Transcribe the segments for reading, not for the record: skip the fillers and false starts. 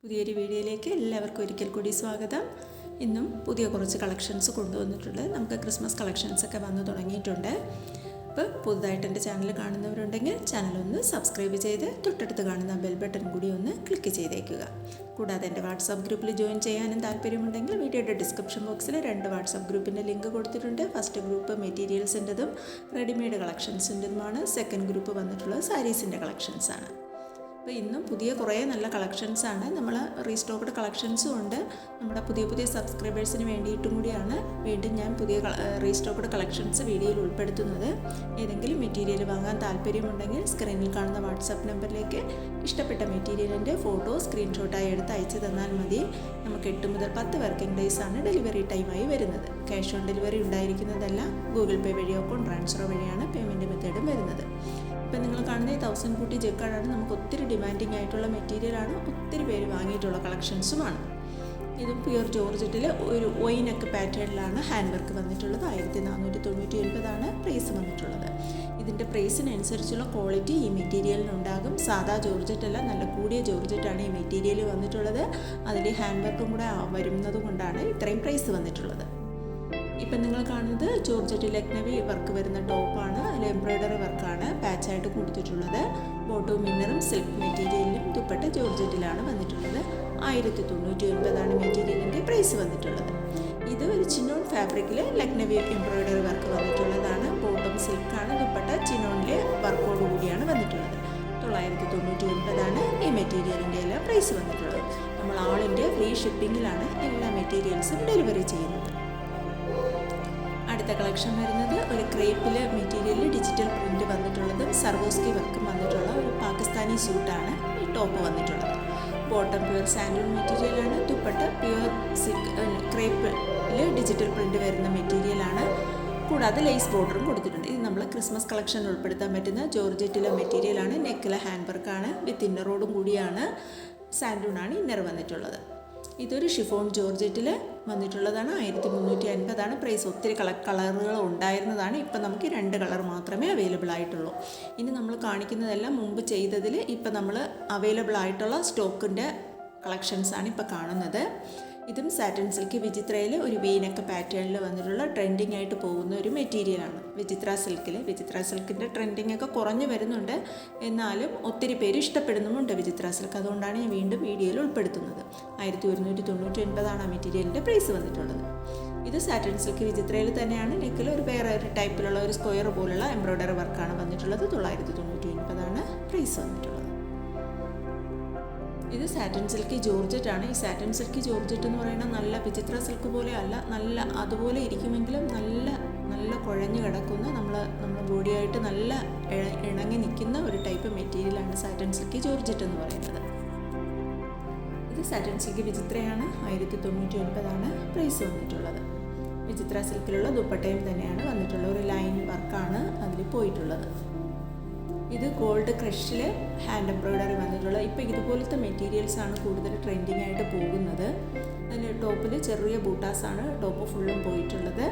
പുതിയൊരു വീഡിയോയിലേക്ക് എല്ലാവർക്കും ഒരിക്കൽ കൂടി സ്വാഗതം. ഇന്നും പുതിയ കുറച്ച് കളക്ഷൻസ് കൊണ്ടുവന്നിട്ടുണ്ട്. നമുക്ക് ക്രിസ്മസ് കളക്ഷൻസൊക്കെ വന്നു തുടങ്ങിയിട്ടുണ്ട്. അപ്പോൾ പുതുതായിട്ട് എൻ്റെ ചാനൽ കാണുന്നവരുണ്ടെങ്കിൽ ചാനലൊന്ന് സബ്സ്ക്രൈബ് ചെയ്ത് തൊട്ടടുത്ത് കാണുന്ന ബെൽ ബട്ടൺ കൂടി ഒന്ന് ക്ലിക്ക് ചെയ്തേക്കുക. കൂടാതെ എൻ്റെ വാട്സാപ്പ് ഗ്രൂപ്പിൽ ജോയിൻ ചെയ്യാനും താല്പര്യമുണ്ടെങ്കിൽ വീഡിയോയുടെ ഡിസ്ക്രിപ്ഷൻ ബോക്സിൽ 2 വാട്സാപ്പ് ഗ്രൂപ്പിൻ്റെ ലിങ്ക് കൊടുത്തിട്ടുണ്ട്. ഫസ്റ്റ് ഗ്രൂപ്പ് മെറ്റീരിയൽസിൻ്റെതും റെഡിമെയ്ഡ് കളക്ഷൻസിൻ്റെതുമാണ്. സെക്കൻഡ് ഗ്രൂപ്പ് വന്നിട്ടുള്ളത് സാരീസിൻ്റെ കളക്ഷൻസാണ്. അപ്പോൾ ഇന്നും പുതിയ കുറേ നല്ല കളക്ഷൻസാണ്. നമ്മൾ റീസ്റ്റോക്ക്ഡ് കളക്ഷൻസും ഉണ്ട്. നമ്മുടെ പുതിയ സബ്സ്ക്രൈബേഴ്സിന് വേണ്ടിയിട്ടും കൂടിയാണ് വീണ്ടും ഞാൻ പുതിയ റീസ്റ്റോക്ക്ഡ് കളക്ഷൻസ് വീഡിയോയിൽ ഉൾപ്പെടുത്തുന്നത്. ഏതെങ്കിലും മെറ്റീരിയൽ വാങ്ങാൻ താല്പര്യമുണ്ടെങ്കിൽ സ്ക്രീനിൽ കാണുന്ന വാട്സാപ്പ് നമ്പറിലേക്ക് ഇഷ്ടപ്പെട്ട മെറ്റീരിയലിൻ്റെ ഫോട്ടോ സ്ക്രീൻഷോട്ടായി എടുത്ത് അയച്ചു തന്നാൽ മതി. നമുക്ക് 8 മുതൽ 10 വർക്കിംഗ് ഡേയ്സാണ് ഡെലിവറി ടൈമായി വരുന്നത്. ക്യാഷ് ഓൺ ഡെലിവറി ഉണ്ടായിരിക്കുന്നതല്ല. ഗൂഗിൾ പേ വഴിയോ ട്രാൻസ്ഫർ വഴിയാണ് പേയ്മെൻറ്റ് മെത്തേഡും വരുന്നത്. ഇപ്പം നിങ്ങൾ കാണുന്ന 1000 കൂട്ടി ജെക്കാർഡാണ്. നമുക്ക് ഒത്തിരി ഡിമാൻഡിങ് ആയിട്ടുള്ള മെറ്റീരിയലാണ്. ഒത്തിരി പേര് വാങ്ങിയിട്ടുള്ള കളക്ഷൻസുമാണ്. ഇതും പ്യുവർ ജോർജറ്റിൽ ഒരു വൈനക്ക് പാറ്റേണിലാണ് ഹാൻഡ് വർക്ക് വന്നിട്ടുള്ളത്. 1499 പ്രൈസ് വന്നിട്ടുള്ളത്. ഇതിൻ്റെ പ്രൈസിനനുസരിച്ചുള്ള ക്വാളിറ്റി ഈ മെറ്റീരിയലിനുണ്ടാകും. സാധാ ജോർജറ്റല്ല, നല്ല കൂടിയ ജോർജറ്റാണ് ഈ മെറ്റീരിയൽ വന്നിട്ടുള്ളത്. അതിൽ ഹാൻഡ് വർക്കും കൂടെ വരുന്നത് കൊണ്ടാണ് ഇത്രയും പ്രൈസ് വന്നിട്ടുള്ളത്. ഇപ്പം നിങ്ങൾ കാണുന്നത് ജോർജറ്റ് ലക്നവി വർക്ക് വരുന്ന ടോപ്പാണ്. അതിൽ എംബ്രോയ്ഡറി വർക്കാണ് പാച്ചായിട്ട് കൊടുത്തിട്ടുള്ളത്. ബോട്ടവും ഇന്നറും സിൽക്ക് മെറ്റീരിയലിലും ദുപ്പട്ട ജോർജറ്റിലാണ് വന്നിട്ടുള്ളത്. 1099 മെറ്റീരിയലിൻ്റെ പ്രൈസ് വന്നിട്ടുള്ളത്. ഇത് ഒരു ചിനോൺ ഫാബ്രിക്കിൽ ലക്നവി എംബ്രോയ്ഡറി വർക്ക് വന്നിട്ടുള്ളതാണ്. ബോട്ടം സിൽക്കാണ്, ദുപ്പട്ട ചിനോണിലെ വർക്കോട് കൂടിയാണ് വന്നിട്ടുള്ളത്. 999 ഈ മെറ്റീരിയലിൻ്റെ എല്ലാം പ്രൈസ് വന്നിട്ടുള്ളത്. നമ്മൾ ആൾ ഇന്ത്യ ഫ്രീ ഷിപ്പിങ്ങിലാണ് എല്ലാ മെറ്റീരിയൽസും ഡെലിവറി ചെയ്യുന്നത്. അടുത്ത കളക്ഷൻ വരുന്നത് ഒരു ക്രേപ്പിൽ മെറ്റീരിയലിൽ ഡിജിറ്റൽ പ്രിൻ്റ് വന്നിട്ടുള്ളതും സർവോസ്കി വർക്കും വന്നിട്ടുള്ള ഒരു പാകിസ്ഥാനി സ്യൂട്ടാണ് ഈ ടോപ്പ് വന്നിട്ടുള്ളത്. ബോട്ടം പ്യുവർ സാൻഡൂൺ മെറ്റീരിയലാണ്. ദുപ്പട്ട പ്യുവർ സിൽക്ക് ക്രേപ്പിൽ ഡിജിറ്റൽ പ്രിൻ്റ് വരുന്ന മെറ്റീരിയലാണ്. കൂടാതെ ലേസ് ബോർഡറും കൊടുത്തിട്ടുണ്ട്. ഇത് നമ്മൾ ക്രിസ്മസ് കളക്ഷൻ ഉൾപ്പെടുത്താൻ പറ്റുന്ന ജോർജറ്റിലെ മെറ്റീരിയലാണ്. നെക്കിലെ ഹാൻഡ് വർക്കാണ്. വിത്ത് ഇന്നറോടും കൂടിയാണ്. സാൻഡൂണാണ് ഇന്നർ വന്നിട്ടുള്ളത്. ഇതൊരു ഷിഫോൺ ജോർജറ്റിൽ വന്നിട്ടുള്ളതാണ്. 1350 പ്രൈസ്. ഒത്തിരി കളറുകൾ ഉണ്ടായിരുന്നതാണ്. ഇപ്പം നമുക്ക് 2 കളർ മാത്രമേ അവൈലബിൾ ആയിട്ടുള്ളൂ. ഇനി നമ്മൾ കാണിക്കുന്നതെല്ലാം മുമ്പ് ചെയ്തതിൽ ഇപ്പം നമ്മൾ അവൈലബിൾ ആയിട്ടുള്ള സ്റ്റോക്കിൻ്റെ കളക്ഷൻസാണ് ഇപ്പോൾ കാണുന്നത്. ഇതും സാറ്റിൻ സിൽക്ക് വിചിത്രയിൽ ഒരു വീനക്ക പാറ്റേണിൽ വന്നിട്ടുള്ള ട്രെൻഡിങ് ആയിട്ട് പോകുന്ന ഒരു മെറ്റീരിയലാണ്. വിചിത്ര സിൽക്കിൻ്റെ ട്രെൻഡിങ് ഒക്കെ കുറഞ്ഞു വരുന്നുണ്ട്. എന്നാലും ഒത്തിരി പേര് ഇഷ്ടപ്പെടുന്നുമുണ്ട് വിചിത്ര സിൽക്ക്. അതുകൊണ്ടാണ് ഞാൻ വീണ്ടും വീഡിയോയിൽ ഉൾപ്പെടുത്തുന്നത്. 1199 മെറ്റീരിയലിൻ്റെ പ്രൈസ് വന്നിട്ടുള്ളത്. ഇത് സാറ്റിൻ സിൽക്ക് വിചിത്രയിൽ തന്നെയാണ്. നെക്കിൽ ഒരു വേറെ ഒരു ടൈപ്പിലുള്ള ഒരു സ്ക്വയർ പോലുള്ള എംബ്രോയ്ഡറി വർക്കാണ് വന്നിട്ടുള്ളത്. 999 പ്രൈസ് വന്നിട്ടുള്ളത്. ഇത് സാറ്റിൻ സിൽക്ക് ജോർജറ്റാണ്. ഈ സാറ്റിൻ സിൽക്ക് ജോർജറ്റ് എന്ന് പറയുന്നത് നല്ല വിചിത്ര സിൽക്ക് പോലെ അല്ല, നല്ല അതുപോലെ ഇരിക്കുമെങ്കിലും നല്ല കുഴഞ്ഞു കിടക്കുന്ന നമ്മുടെ ബോഡിയായിട്ട് നല്ല ഇണങ്ങി നിൽക്കുന്ന ഒരു ടൈപ്പ് മെറ്റീരിയലാണ് സാറ്റിൻ സിൽക്ക് ജോർജറ്റ് എന്ന് പറയുന്നത്. ഇത് സാറ്റിൻ സിൽക്ക് വിചിത്രയാണ്. 1099 പ്രൈസ് വന്നിട്ടുള്ളത്. വിചിത്ര സിൽക്കിലുള്ള ദുപ്പട്ടയും തന്നെയാണ് വന്നിട്ടുള്ള ഒരു ലൈൻ വർക്കാണ് അതിൽ പോയിട്ടുള്ളത്. ഇത് ഗോൾഡ് ക്രഷിൽ ഹാൻഡ് എംബ്രോയ്ഡറി വന്നിട്ടുള്ള ഇപ്പോൾ ഇതുപോലത്തെ മെറ്റീരിയൽസാണ് കൂടുതൽ ട്രെൻഡിങ് ആയിട്ട് പോകുന്നത്. അതിന് ടോപ്പിൽ ചെറിയ ബൂട്ടാസാണ് ടോപ്പ് ഫുള്ളും പോയിട്ടുള്ളത്.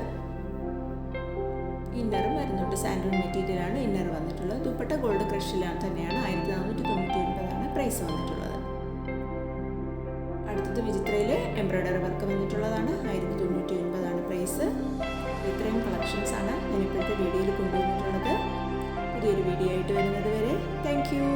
ഇന്നറും വരുന്നുണ്ട്. സാൻഡൂൺ മെറ്റീരിയലാണ് ഇന്നർ വന്നിട്ടുള്ളത്. ദുപ്പട്ട ഗോൾഡ് ക്രഷിലാണ് തന്നെയാണ്. 1499 പ്രൈസ് വന്നിട്ടുള്ളത്. അടുത്തത് വിചിത്രയിൽ എംബ്രോയ്ഡറി വർക്ക് വന്നിട്ടുള്ളതാണ്. 1099 പ്രൈസ്. ഇത്രയും കളക്ഷൻസാണ് ഞാൻ ഇപ്പോഴത്തെ വീഡിയോയിൽ കൊണ്ടുവന്നിട്ടുള്ളത്. പുതിയൊരു വീഡിയോ ആയിട്ട് വരുന്നത് വരെ താങ്ക് യു.